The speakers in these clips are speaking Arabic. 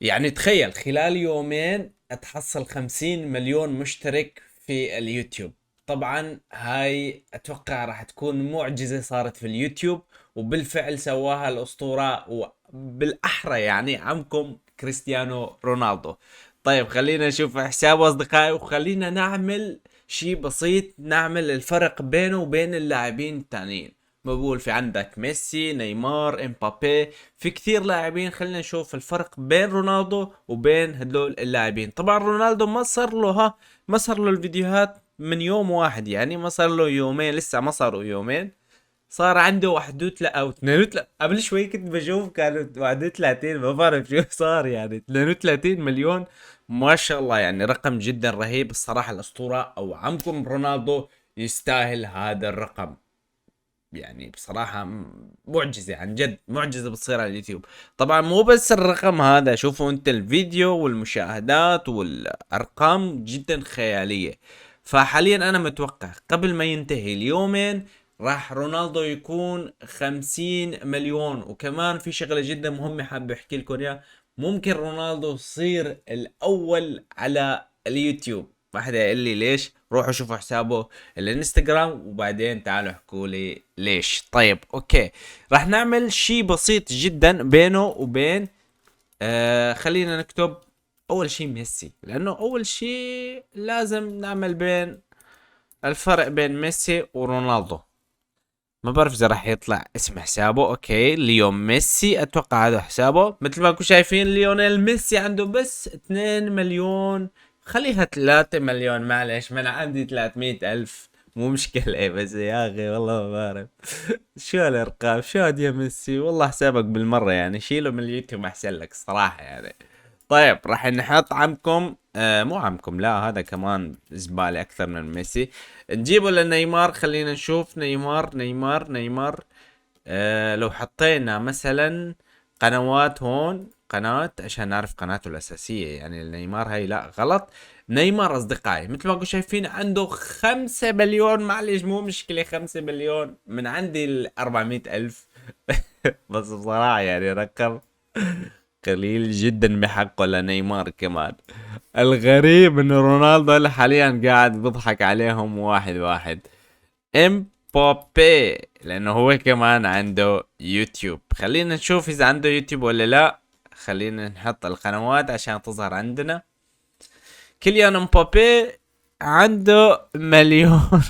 يعني تخيل خلال يومين تحصل 50 مليون مشترك في اليوتيوب. طبعا هاي اتوقع راح تكون معجزة صارت في اليوتيوب، وبالفعل سواها الاسطورة وبالاحرى يعني عمكم كريستيانو رونالدو. طيب خلينا نشوف حسابه اصدقائي، وخلينا نعمل شيء بسيط، نعمل الفرق بينه وبين اللاعبين التانيين. بقول في عندك ميسي، نيمار، امبابي، في كثير لاعبين. خلينا نشوف الفرق بين رونالدو وبين هدول اللاعبين. طبعا رونالدو ما صار له الفيديوهات من يوم واحد، يعني ما صار له يومين، لسه ما صاروا يومين. صار عنده 31 او 32. قبل شوي كنت بشوف كانوا 31، ما بعرف شو صار، يعني 32 مليون. ما شاء الله، يعني رقم جدا رهيب الصراحة. الأسطورة أو عمكم رونالدو يستاهل هذا الرقم. يعني بصراحة معجزة، عن جد معجزة بتصير على اليوتيوب. طبعا مو بس الرقم هذا، شوفوا انت الفيديو والمشاهدات والارقام جدا خيالية. فحاليا انا متوقع قبل ما ينتهي اليومين راح رونالدو يكون 50 مليون. وكمان في شغلة جدا مهمة حاب احكي لكم اياها، ممكن رونالدو يصير الاول على اليوتيوب. واحد يقول لي ليش؟ روحوا شوفوا حسابه الانستغرام وبعدين تعالوا احكوا لي ليش. طيب اوكي، راح نعمل شيء بسيط جدا بينه وبين خلينا نكتب اول شيء ميسي، لانه اول شيء لازم نعمل بين الفرق بين ميسي ورونالدو. ما بعرف اذا راح يطلع اسم حسابه. اوكي، ليون ميسي اتوقع هذا حسابه. مثل ما انكم شايفين ليونيل ميسي عنده بس 2 مليون. خليها 3 مليون معلش، ما انا عندي 300 الف. مو مشكلة إيه، بس يا اخي والله ما بعرف شو الارقام، شو هاد يا ميسي، والله حسابك بالمرة يعني شيله من اليوتيوب احسن لك صراحة يعني. طيب راح نحط عمكم مو عمكم، لا هذا كمان زبالة اكثر من ميسي. نجيبه لنيمار. خلينا نشوف نيمار. لو حطينا مثلا قنوات هون، قناة عشان نعرف قناته الأساسية. يعني نيمار هاي لا غلط. نيمار أصدقائي مثل ما انكم شايفين عنده 5 مليون. معلش مو مشكلة، 5 مليون من عندي 400 ألف. بس بصراحة يعني رقم قليل جدا بحقه لنيمار كمان. الغريب انه رونالدو اللي حاليا قاعد بيضحك عليهم واحد واحد. امبابي لانه هو كمان عنده يوتيوب. خلينا نشوف اذا عنده يوتيوب ولا لا. خلينا نحط القنوات عشان تظهر عندنا. كيليان امبابي عنده مليون.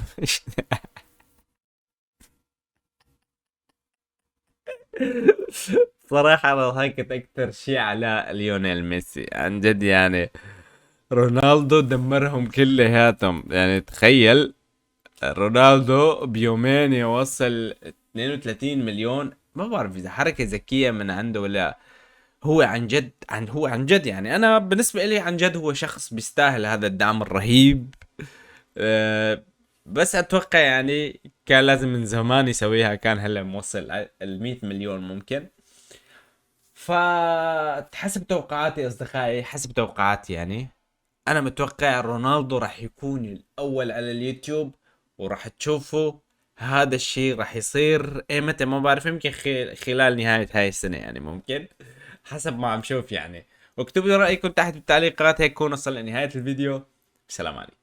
صراحة انا ضحكت اكثر شيء على ليونيل ميسي عن جد يعني. رونالدو دمرهم كلياتهم، يعني تخيل رونالدو بيومين يوصل 32 مليون. ما بعرف اذا حركة ذكية من عنده ولا. هو عن جد يعني انا بالنسبة لي عن جد هو شخص بيستاهل هذا الدعم الرهيب. أه بس اتوقع يعني كان لازم من زمان يسويها، كان هلا موصل ال 100 مليون ممكن. فحسب توقعاتي اصدقائي، حسب توقعاتي يعني انا متوقع رونالدو راح يكون الاول على اليوتيوب. وراح تشوفوا هذا الشيء راح يصير ايمتى ما بعرف، يمكن خلال نهاية هاي السنة يعني ممكن، حسب ما عم شوف يعني. واكتبوا لي رأيكم تحت بالتعليقات. هيك نكون وصلنا لنهاية الفيديو. سلام عليكم.